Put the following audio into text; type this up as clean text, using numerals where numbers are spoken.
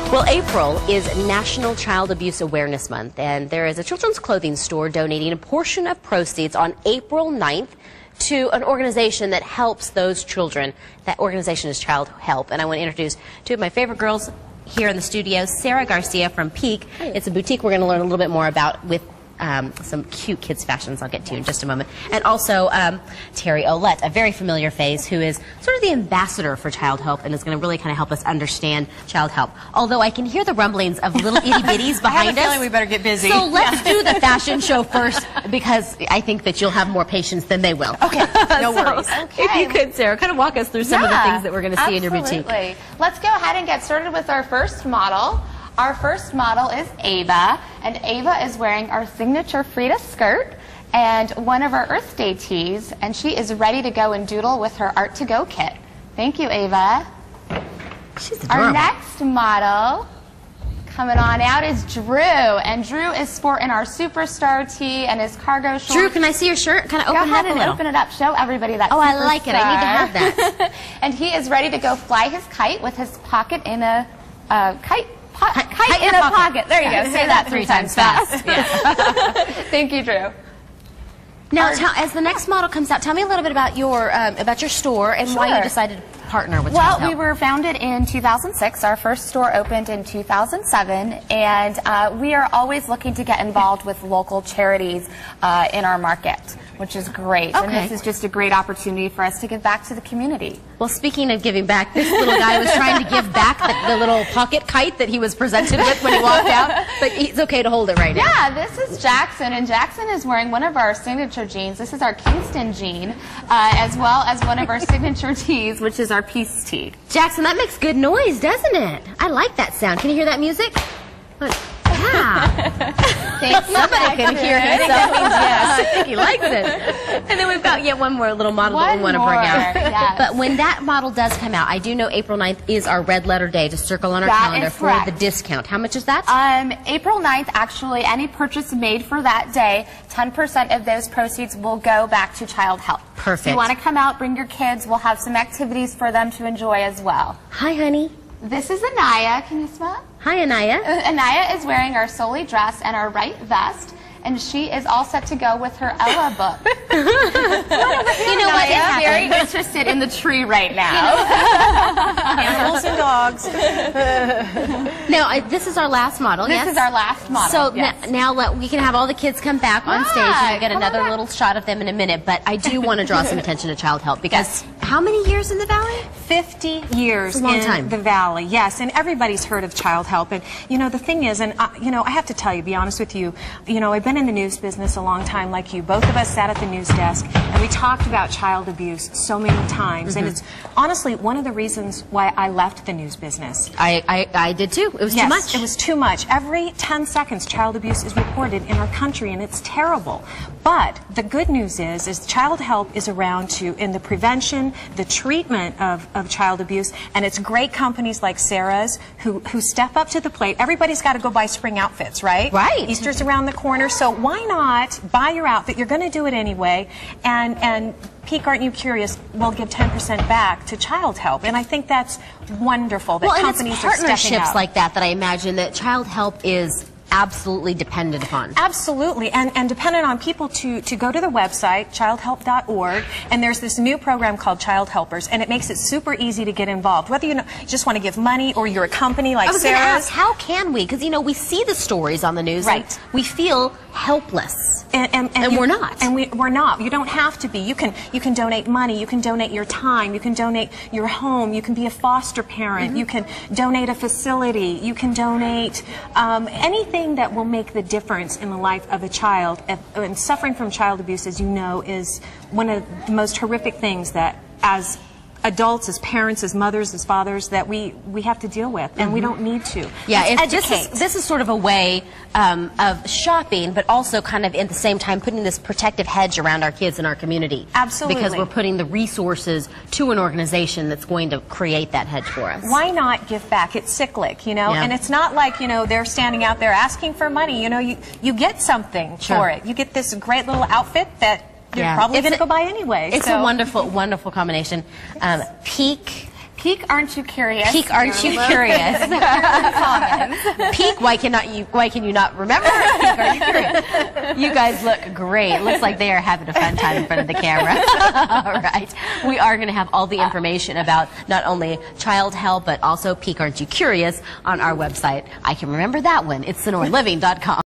Well, April is National Child Abuse Awareness Month, and there is a children's clothing store donating a portion of proceeds on April 9th to an organization that helps those children. That organization is Childhelp, and I want to introduce two of my favorite girls here in the studio, Sarah Garcia from Peak. Hi. It's a boutique we're going to learn a little bit more about with some cute kids fashions I'll get to in just a moment. And also Terry Olette, a very familiar face who is sort of the ambassador for Childhelp and is going to really kind of help us understand Childhelp. Although I can hear the rumblings of little itty bitties behind us. I have a feeling we better get busy. So let's do the fashion show first, because I think that you'll have more patience than they will. Okay, no worries. Okay. If you could, Sarah, kind of walk us through some of the things that we're going to see in your boutique. Absolutely. Let's go ahead and get started with our first model. Our first model is Ava, and Ava is wearing our signature Frida skirt and one of our Earth Day tees, and she is ready to go and doodle with her Art to Go kit. Thank you, Ava. She's adorable. Our next model coming on out is Drew, and Drew is sporting our Superstar tee and his cargo shorts. Drew, can I see your shirt? Kind of open it up a little. Open it up. Show everybody that. Oh, I like it. I need to have that. And he is ready to go fly his kite with his pocket in a kite in a pocket. There you go. Say that 3 times fast. Thank you, Drew. Now, as the next model comes out, tell me a little bit about your store and why you decided to partner with Childhelp. Well, we were founded in 2006. Our first store opened in 2007, and we are always looking to get involved with local charities in our market, which is great. Okay. And this is just a great opportunity for us to give back to the community. Well, speaking of giving back, this little guy was trying to give back the little pocket kite that he was presented with when he walked out, but it's okay to hold it right now. Yeah, this is Jackson, and Jackson is wearing one of our signature jeans. This is our Kingston jean, as well as one of our signature tees, which is our Peace tee. Jackson, that makes good noise, doesn't it? I like that sound. Can you hear that music? Look. Yeah. Somebody can hear it. So that means yes. I think he likes it. And then we've got yet one more little model that we want to bring out. Yes. But when that model does come out, I do know April 9th is our red letter day to circle on our calendar for the discount. How much is that? April 9th, actually, any purchase made for that day, 10% of those proceeds will go back to Childhelp. Perfect. So you want to come out, bring your kids. We'll have some activities for them to enjoy as well. Hi, honey. This is Anaya. Can you smell? Hi, Anaya. Anaya is wearing our Soli dress and our right vest, and she is all set to go with her Ella book. You know what? I'm very interested in the tree right now. Animals and dogs. Now, this is our last model, This is our last model. So yes. now we can have all the kids come back on stage, and we'll get another little shot of them in a minute. But I do want to draw some attention to Childhelp, because how many years in the Valley? 50 years in the Valley, yes, and everybody's heard of Childhelp. And you know, the thing is, and you know, I have to tell you, be honest with you, you know, I've been in the news business a long time, like you. Both of us sat at the news desk, and we talked about child abuse so many times. And it's honestly one of the reasons why I left the news business. I did too. It was too much. It was too much. Every 10 seconds, child abuse is reported in our country, and it's terrible. But the good news is Childhelp is around in the prevention, the treatment of child abuse, and it's great companies like Sarah's who step up to the plate. Everybody's got to go buy spring outfits, right? Right. Easter's around the corner, so why not buy your outfit? You're going to do it anyway, and Peak, aren't you curious? We'll give 10% back to Childhelp, and I think that's wonderful that companies it's are stepping up. partnerships like that I imagine that Childhelp is absolutely dependent upon. Absolutely, and dependent on people to go to the website, childhelp.org, and there's this new program called Child Helpers, and it makes it super easy to get involved. Whether you just want to give money or you're a company like Sarah's. I was going to ask, how can we? Because, you know, we see the stories on the news, right? And we feel helpless. And we're not. And we're not. You don't have to be. You can donate money. You can donate your time. You can donate your home. You can be a foster parent. You can donate a facility. You can donate anything that will make the difference in the life of a child. And suffering from child abuse, as you know, is one of the most horrific things that, as adults, as parents, as mothers, as fathers, that we have to deal with, and we don't need to. Yeah, this is sort of a way of shopping, but also kind of at the same time putting this protective hedge around our kids and our community. Absolutely. Because we're putting the resources to an organization that's going to create that hedge for us. Why not give back? It's cyclic, you know, and it's not like, you know, they're standing out there asking for money. You know, you get something for it. You get this great little outfit that you're probably going to go buy anyway. It's a wonderful, wonderful combination. Peak Peak, aren't you curious? Peak, aren't you curious? Peak, why can you not remember? Peak, are you curious? You guys look great. Looks like they are having a fun time in front of the camera. All right. We are going to have all the information about not only Childhelp, but also Peak, aren't you curious on our website. I can remember that one. It's SonoranLiving.com.